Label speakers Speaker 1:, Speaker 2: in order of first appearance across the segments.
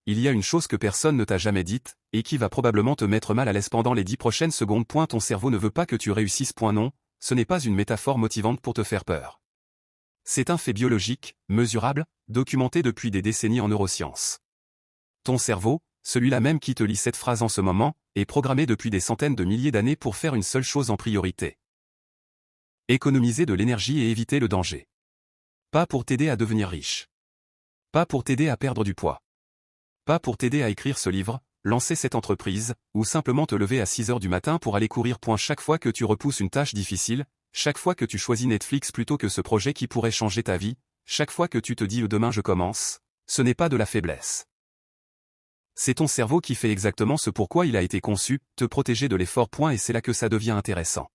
Speaker 1: il y a une chose que personne ne t'a jamais dite, et qui va probablement te mettre mal à l'aise pendant les 10 prochaines secondes. Ton cerveau ne veut pas que tu réussisses. Non, ce n'est pas une métaphore motivante pour te faire peur. C'est un fait biologique, mesurable, documenté depuis des décennies en neurosciences. Ton cerveau, celui-là même qui te lit cette phrase en ce moment, est programmé depuis des centaines de milliers d'années pour faire une seule chose en priorité. Économiser de l'énergie et éviter le danger. Pas pour t'aider à devenir riche. Pas pour t'aider à perdre du poids. Pas pour t'aider à écrire ce livre, lancer cette entreprise, ou simplement te lever à 6 heures du matin pour aller courir. Chaque fois que tu repousses une tâche difficile, chaque fois que tu choisis Netflix plutôt que ce projet qui pourrait changer ta vie, chaque fois que tu te dis « demain je commence », ce n'est pas de la faiblesse. C'est ton cerveau qui fait exactement ce pourquoi il a été conçu, te protéger de l'effort. Et c'est là que ça devient intéressant.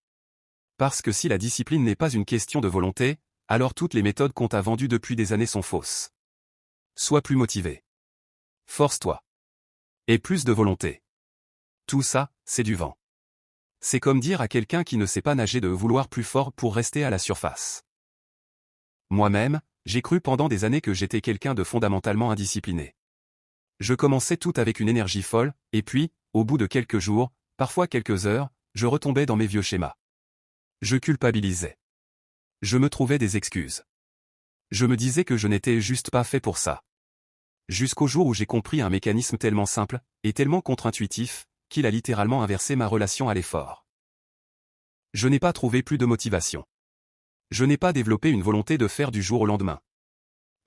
Speaker 1: Parce que si la discipline n'est pas une question de volonté, alors toutes les méthodes qu'on t'a vendues depuis des années sont fausses. Sois plus motivé. Force-toi. Et plus de volonté. Tout ça, c'est du vent. C'est comme dire à quelqu'un qui ne sait pas nager de vouloir plus fort pour rester à la surface. Moi-même, j'ai cru pendant des années que j'étais quelqu'un de fondamentalement indiscipliné. Je commençais tout avec une énergie folle, et puis, au bout de quelques jours, parfois quelques heures, je retombais dans mes vieux schémas. Je culpabilisais. Je me trouvais des excuses. Je me disais que je n'étais juste pas fait pour ça. Jusqu'au jour où j'ai compris un mécanisme tellement simple, et tellement contre-intuitif, qu'il a littéralement inversé ma relation à l'effort. Je n'ai pas trouvé plus de motivation. Je n'ai pas développé une volonté de faire du jour au lendemain.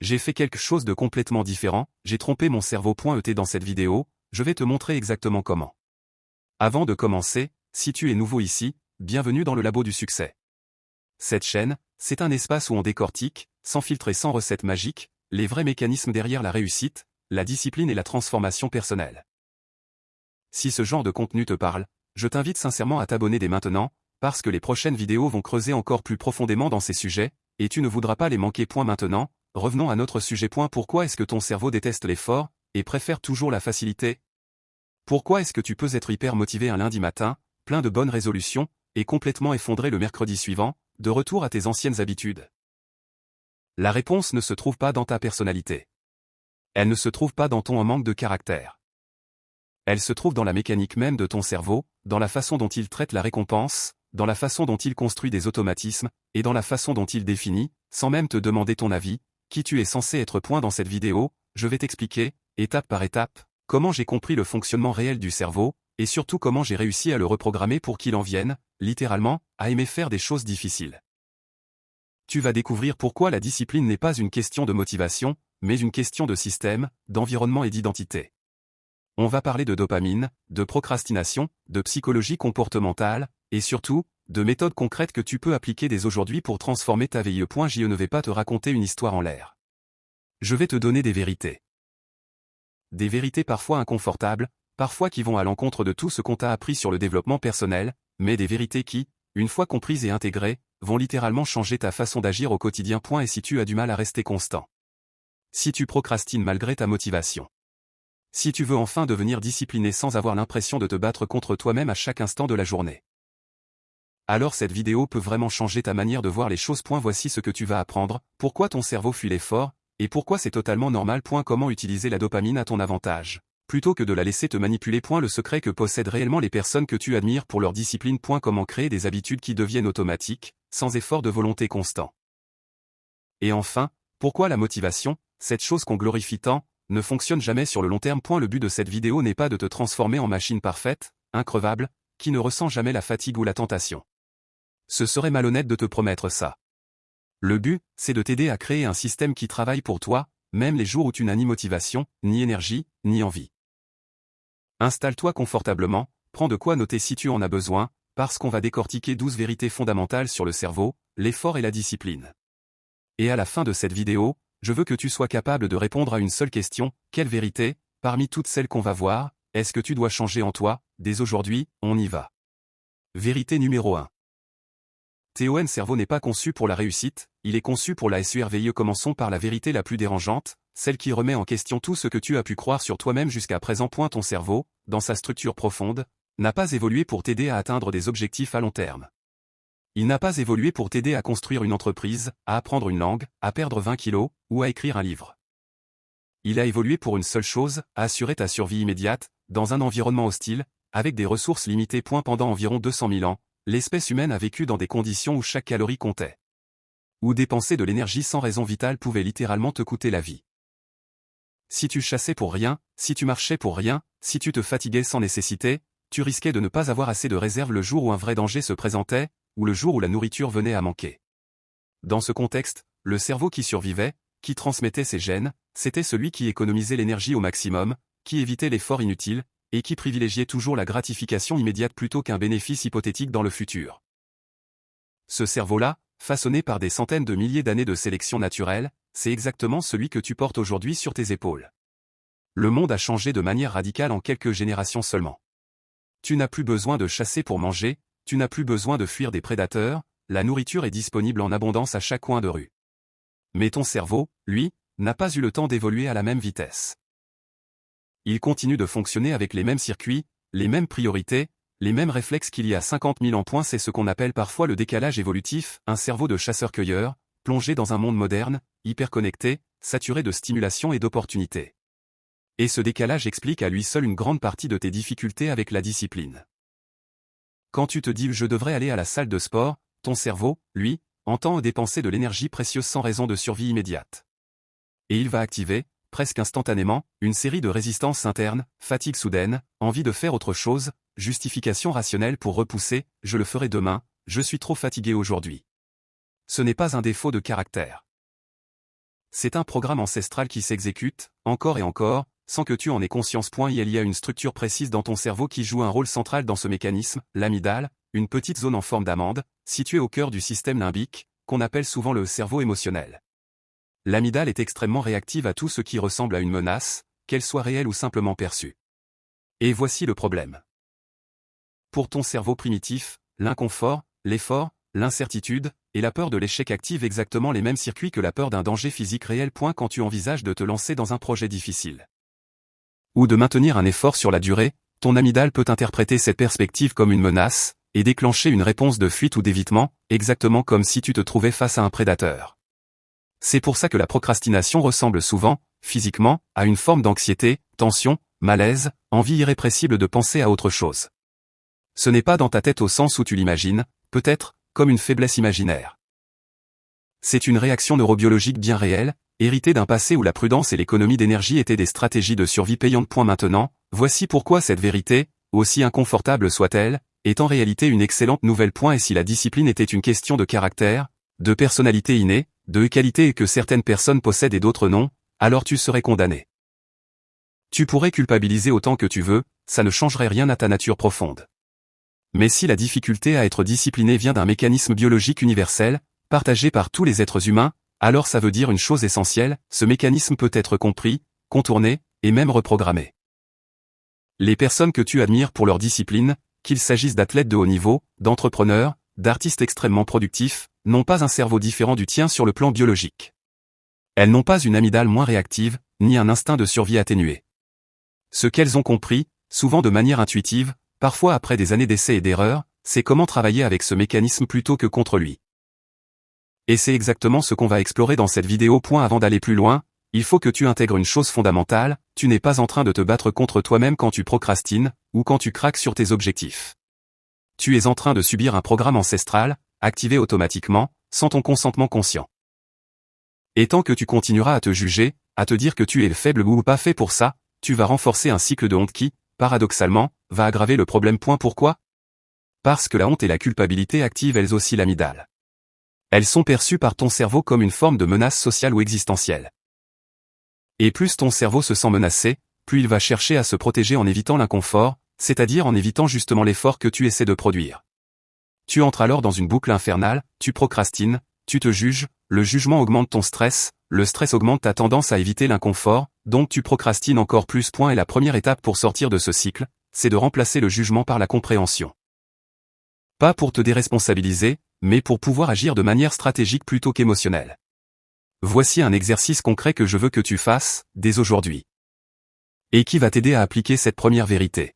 Speaker 1: J'ai fait quelque chose de complètement différent, j'ai trompé mon cerveau. Dans cette vidéo, je vais te montrer exactement comment. Avant de commencer, si tu es nouveau ici, bienvenue dans le labo du succès. Cette chaîne, c'est un espace où on décortique, sans filtre et sans recette magique, les vrais mécanismes derrière la réussite, la discipline et la transformation personnelle. Si ce genre de contenu te parle, je t'invite sincèrement à t'abonner dès maintenant, parce que les prochaines vidéos vont creuser encore plus profondément dans ces sujets, et tu ne voudras pas les manquer. Maintenant, revenons à notre sujet. Pourquoi est-ce que ton cerveau déteste l'effort, et préfère toujours la facilité? Pourquoi est-ce que tu peux être hyper motivé un lundi matin, plein de bonnes résolutions, et complètement effondré le mercredi suivant, de retour à tes anciennes habitudes? La réponse ne se trouve pas dans ta personnalité. Elle ne se trouve pas dans ton manque de caractère. Elle se trouve dans la mécanique même de ton cerveau, dans la façon dont il traite la récompense, dans la façon dont il construit des automatismes, et dans la façon dont il définit, sans même te demander ton avis, qui tu es censé être. Dans cette vidéo, je vais t'expliquer, étape par étape, comment j'ai compris le fonctionnement réel du cerveau, et surtout comment j'ai réussi à le reprogrammer pour qu'il en vienne, littéralement, à aimer faire des choses difficiles. Tu vas découvrir pourquoi la discipline n'est pas une question de motivation, mais une question de système, d'environnement et d'identité. On va parler de dopamine, de procrastination, de psychologie comportementale, et surtout, de méthodes concrètes que tu peux appliquer dès aujourd'hui pour transformer ta vie. Je ne vais pas te raconter une histoire en l'air. Je vais te donner des vérités. Des vérités parfois inconfortables, parfois qui vont à l'encontre de tout ce qu'on t'a appris sur le développement personnel, mais des vérités qui, une fois comprises et intégrées, vont littéralement changer ta façon d'agir au quotidien. Et si tu as du mal à rester constant. Si tu procrastines malgré ta motivation. Si tu veux enfin devenir discipliné sans avoir l'impression de te battre contre toi-même à chaque instant de la journée. Alors cette vidéo peut vraiment changer ta manière de voir les choses. Voici ce que tu vas apprendre, pourquoi ton cerveau fuit l'effort, et pourquoi c'est totalement normal. Comment utiliser la dopamine à ton avantage, plutôt que de la laisser te manipuler. Le secret que possèdent réellement les personnes que tu admires pour leur discipline. Comment créer des habitudes qui deviennent automatiques, sans effort de volonté constant. Et enfin, pourquoi la motivation, cette chose qu'on glorifie tant, ne fonctionne jamais sur le long terme. Le but de cette vidéo n'est pas de te transformer en machine parfaite, increvable, qui ne ressent jamais la fatigue ou la tentation. Ce serait malhonnête de te promettre ça. Le but, c'est de t'aider à créer un système qui travaille pour toi, même les jours où tu n'as ni motivation, ni énergie, ni envie. Installe-toi confortablement, prends de quoi noter si tu en as besoin, parce qu'on va décortiquer 12 vérités fondamentales sur le cerveau, l'effort et la discipline. Et à la fin de cette vidéo, je veux que tu sois capable de répondre à une seule question, quelle vérité, parmi toutes celles qu'on va voir, est-ce que tu dois changer en toi, dès aujourd'hui, on y va. Vérité numéro 1. Ton cerveau n'est pas conçu pour la réussite, il est conçu pour la surveille. Commençons par la vérité la plus dérangeante, celle qui remet en question tout ce que tu as pu croire sur toi-même jusqu'à présent. Ton cerveau, dans sa structure profonde, n'a pas évolué pour t'aider à atteindre des objectifs à long terme. Il n'a pas évolué pour t'aider à construire une entreprise, à apprendre une langue, à perdre 20 kilos, ou à écrire un livre. il a évolué pour une seule chose, assurer ta survie immédiate, dans un environnement hostile, avec des ressources limitées. Pendant environ 200 000 ans, l'espèce humaine a vécu dans des conditions où chaque calorie comptait. Où dépenser de l'énergie sans raison vitale pouvait littéralement te coûter la vie. Si tu chassais pour rien, si tu marchais pour rien, si tu te fatiguais sans nécessité, tu risquais de ne pas avoir assez de réserves le jour où un vrai danger se présentait, ou le jour où la nourriture venait à manquer. Dans ce contexte, le cerveau qui survivait, qui transmettait ses gènes, c'était celui qui économisait l'énergie au maximum, qui évitait l'effort inutile, et qui privilégiait toujours la gratification immédiate plutôt qu'un bénéfice hypothétique dans le futur. Ce cerveau-là, façonné par des centaines de milliers d'années de sélection naturelle, c'est exactement celui que tu portes aujourd'hui sur tes épaules. Le monde a changé de manière radicale en quelques générations seulement. Tu n'as plus besoin de chasser pour manger, tu n'as plus besoin de fuir des prédateurs, la nourriture est disponible en abondance à chaque coin de rue. Mais ton cerveau, lui, n'a pas eu le temps d'évoluer à la même vitesse. Il continue de fonctionner avec les mêmes circuits, les mêmes priorités, les mêmes réflexes qu'il y a 50 000 ans. C'est ce qu'on appelle parfois le décalage évolutif, un cerveau de chasseur-cueilleur, plongé dans un monde moderne, hyper connecté, saturé de stimulation et d'opportunités. Et ce décalage explique à lui seul une grande partie de tes difficultés avec la discipline. Quand tu te dis « je devrais aller à la salle de sport », ton cerveau, lui, entend dépenser de l'énergie précieuse sans raison de survie immédiate. Et il va activer, presque instantanément, une série de résistances internes, fatigue soudaine, envie de faire autre chose, justification rationnelle pour repousser, je le ferai demain, je suis trop fatigué aujourd'hui. Ce n'est pas un défaut de caractère. C'est un programme ancestral qui s'exécute, encore et encore, sans que tu en aies conscience. Il y a une structure précise dans ton cerveau qui joue un rôle central dans ce mécanisme, l'amygdale, une petite zone en forme d'amande, située au cœur du système limbique, qu'on appelle souvent le cerveau émotionnel. L'amygdale est extrêmement réactive à tout ce qui ressemble à une menace, qu'elle soit réelle ou simplement perçue. Et voici le problème. Pour ton cerveau primitif, l'inconfort, l'effort, l'incertitude, et la peur de l'échec activent exactement les mêmes circuits que la peur d'un danger physique réel. Quand tu envisages de te lancer dans un projet difficile ou de maintenir un effort sur la durée, ton amygdale peut interpréter cette perspective comme une menace, et déclencher une réponse de fuite ou d'évitement, exactement comme si tu te trouvais face à un prédateur. C'est pour ça que la procrastination ressemble souvent, physiquement, à une forme d'anxiété, tension, malaise, envie irrépressible de penser à autre chose. Ce n'est pas dans ta tête au sens où tu l'imagines, peut-être, comme une faiblesse imaginaire. C'est une réaction neurobiologique bien réelle, héritée d'un passé où la prudence et l'économie d'énergie étaient des stratégies de survie payantes. Maintenant, voici pourquoi cette vérité, aussi inconfortable soit-elle, est en réalité une excellente nouvelle. Et si la discipline était une question de caractère, de personnalité innée, de qualité et que certaines personnes possèdent et d'autres non, alors tu serais condamné. Tu pourrais culpabiliser autant que tu veux, ça ne changerait rien à ta nature profonde. Mais si la difficulté à être discipliné vient d'un mécanisme biologique universel, partagé par tous les êtres humains, alors ça veut dire une chose essentielle, ce mécanisme peut être compris, contourné, et même reprogrammé. Les personnes que tu admires pour leur discipline, qu'il s'agisse d'athlètes de haut niveau, d'entrepreneurs, d'artistes extrêmement productifs, n'ont pas un cerveau différent du tien sur le plan biologique. Elles n'ont pas une amygdale moins réactive, ni un instinct de survie atténué. Ce qu'elles ont compris, souvent de manière intuitive, parfois après des années d'essais et d'erreurs, c'est comment travailler avec ce mécanisme plutôt que contre lui. Et c'est exactement ce qu'on va explorer dans cette vidéo. Avant d'aller plus loin, il faut que tu intègres une chose fondamentale, tu n'es pas en train de te battre contre toi-même quand tu procrastines, ou quand tu craques sur tes objectifs. Tu es en train de subir un programme ancestral, activé automatiquement, sans ton consentement conscient. Et tant que tu continueras à te juger, à te dire que tu es le faible ou pas fait pour ça, tu vas renforcer un cycle de honte qui, paradoxalement, va aggraver le problème. Pourquoi ? Parce que la honte et la culpabilité activent elles aussi l'amygdale. Elles sont perçues par ton cerveau comme une forme de menace sociale ou existentielle. Et plus ton cerveau se sent menacé, plus il va chercher à se protéger en évitant l'inconfort, c'est-à-dire en évitant justement l'effort que tu essaies de produire. Tu entres alors dans une boucle infernale, tu procrastines, tu te juges, le jugement augmente ton stress, le stress augmente ta tendance à éviter l'inconfort, donc tu procrastines encore plus. Et la première étape pour sortir de ce cycle, c'est de remplacer le jugement par la compréhension. Pas pour te déresponsabiliser, mais pour pouvoir agir de manière stratégique plutôt qu'émotionnelle. Voici un exercice concret que je veux que tu fasses, dès aujourd'hui. Et qui va t'aider à appliquer cette première vérité.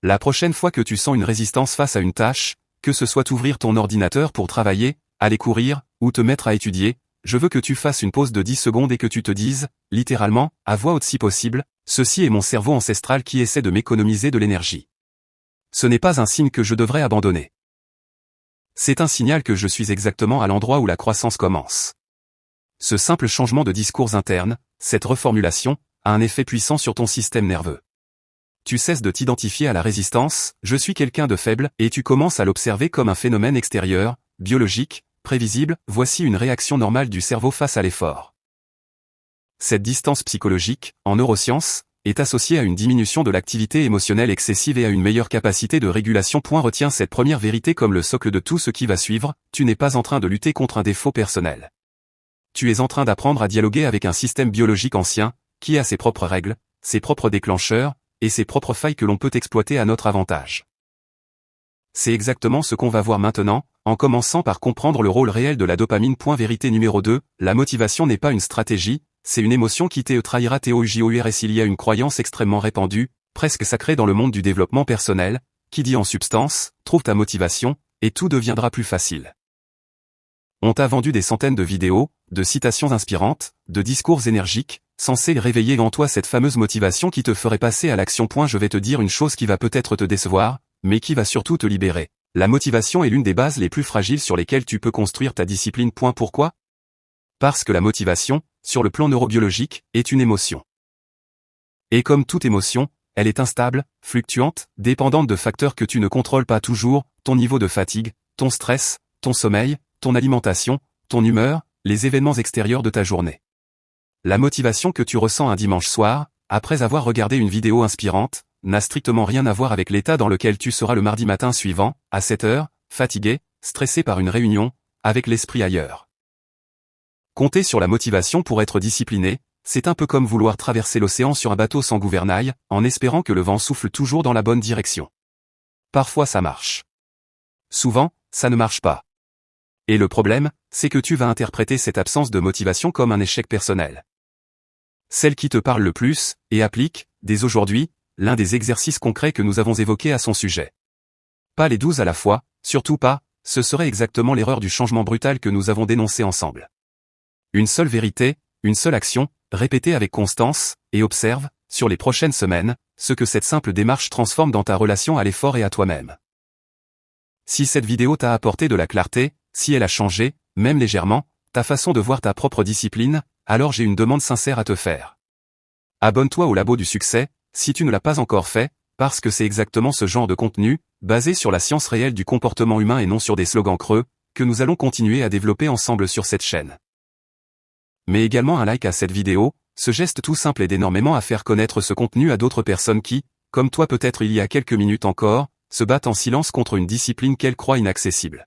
Speaker 1: La prochaine fois que tu sens une résistance face à une tâche, que ce soit ouvrir ton ordinateur pour travailler, aller courir, ou te mettre à étudier, je veux que tu fasses une pause de 10 secondes et que tu te dises, littéralement, à voix haute si possible, ceci est mon cerveau ancestral qui essaie de m'économiser de l'énergie. Ce n'est pas un signe que je devrais abandonner. C'est un signal que je suis exactement à l'endroit où la croissance commence. Ce simple changement de discours interne, cette reformulation, a un effet puissant sur ton système nerveux. Tu cesses de t'identifier à la résistance, je suis quelqu'un de faible, et tu commences à l'observer comme un phénomène extérieur, biologique, prévisible, voici une réaction normale du cerveau face à l'effort. Cette distance psychologique, en neurosciences, est associée à une diminution de l'activité émotionnelle excessive et à une meilleure capacité de régulation. Retiens cette première vérité comme le socle de tout ce qui va suivre, tu n'es pas en train de lutter contre un défaut personnel. Tu es en train d'apprendre à dialoguer avec un système biologique ancien, qui a ses propres règles, ses propres déclencheurs, et ses propres failles que l'on peut exploiter à notre avantage. C'est exactement ce qu'on va voir maintenant, en commençant par comprendre le rôle réel de la dopamine. Vérité numéro 2, la motivation n'est pas une stratégie, c'est une émotion qui te trahira TOUJOURS. Il y a une croyance extrêmement répandue, presque sacrée dans le monde du développement personnel, qui dit en substance, trouve ta motivation, et tout deviendra plus facile. On t'a vendu des centaines de vidéos, de citations inspirantes, de discours énergiques, censés réveiller en toi cette fameuse motivation qui te ferait passer à l'action. Je vais te dire une chose qui va peut-être te décevoir, mais qui va surtout te libérer. La motivation est l'une des bases les plus fragiles sur lesquelles tu peux construire ta discipline. Pourquoi ? Parce que la motivation, sur le plan neurobiologique, est une émotion. Et comme toute émotion, elle est instable, fluctuante, dépendante de facteurs que tu ne contrôles pas toujours, ton niveau de fatigue, ton stress, ton sommeil, ton alimentation, ton humeur, les événements extérieurs de ta journée. La motivation que tu ressens un dimanche soir, après avoir regardé une vidéo inspirante, n'a strictement rien à voir avec l'état dans lequel tu seras le mardi matin suivant, à 7 heures, fatigué, stressé par une réunion, avec l'esprit ailleurs. Compter sur la motivation pour être discipliné, c'est un peu comme vouloir traverser l'océan sur un bateau sans gouvernail, en espérant que le vent souffle toujours dans la bonne direction. Parfois ça marche. Souvent, ça ne marche pas. Et le problème, c'est que tu vas interpréter cette absence de motivation comme un échec personnel. Celle qui te parle le plus, et applique, dès aujourd'hui, l'un des exercices concrets que nous avons évoqués à son sujet. Pas les 12 à la fois, surtout pas, ce serait exactement l'erreur du changement brutal que nous avons dénoncé ensemble. Une seule vérité, une seule action, répétée avec constance, et observe, sur les prochaines semaines, ce que cette simple démarche transforme dans ta relation à l'effort et à toi-même. Si cette vidéo t'a apporté de la clarté, si elle a changé, même légèrement, ta façon de voir ta propre discipline, alors j'ai une demande sincère à te faire. Abonne-toi au Labo du Succès, si tu ne l'as pas encore fait, parce que c'est exactement ce genre de contenu, basé sur la science réelle du comportement humain et non sur des slogans creux, que nous allons continuer à développer ensemble sur cette chaîne. Mais également un like à cette vidéo, ce geste tout simple aide énormément à faire connaître ce contenu à d'autres personnes qui, comme toi peut-être il y a quelques minutes encore, se battent en silence contre une discipline qu'elles croient inaccessible.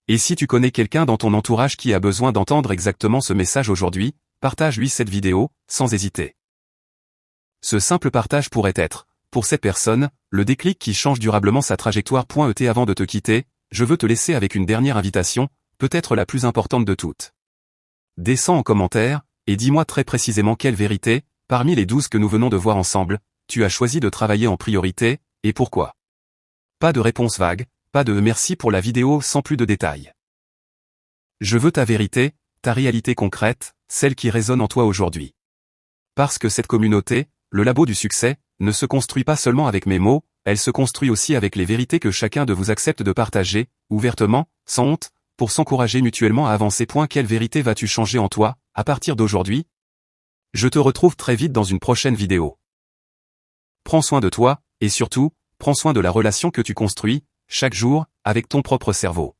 Speaker 1: Et si tu connais quelqu'un dans ton entourage qui a besoin d'entendre exactement ce message aujourd'hui, partage-lui cette vidéo, sans hésiter. Ce simple partage pourrait être, pour cette personne, le déclic qui change durablement sa trajectoire. Avant de te quitter, je veux te laisser avec une dernière invitation, peut-être la plus importante de toutes. Descends en commentaire, et dis-moi très précisément quelle vérité, parmi les 12 que nous venons de voir ensemble, tu as choisi de travailler en priorité, et pourquoi. Pas de réponse vague, pas de merci pour la vidéo sans plus de détails. Je veux ta vérité, ta réalité concrète, celle qui résonne en toi aujourd'hui. Parce que cette communauté, le Labo du Succès, ne se construit pas seulement avec mes mots, elle se construit aussi avec les vérités que chacun de vous accepte de partager, ouvertement, sans honte, pour s'encourager mutuellement à avancer. Quelle vérité vas-tu changer en toi, à partir d'aujourd'hui ? Je te retrouve très vite dans une prochaine vidéo. Prends soin de toi, et surtout, prends soin de la relation que tu construis, chaque jour, avec ton propre cerveau.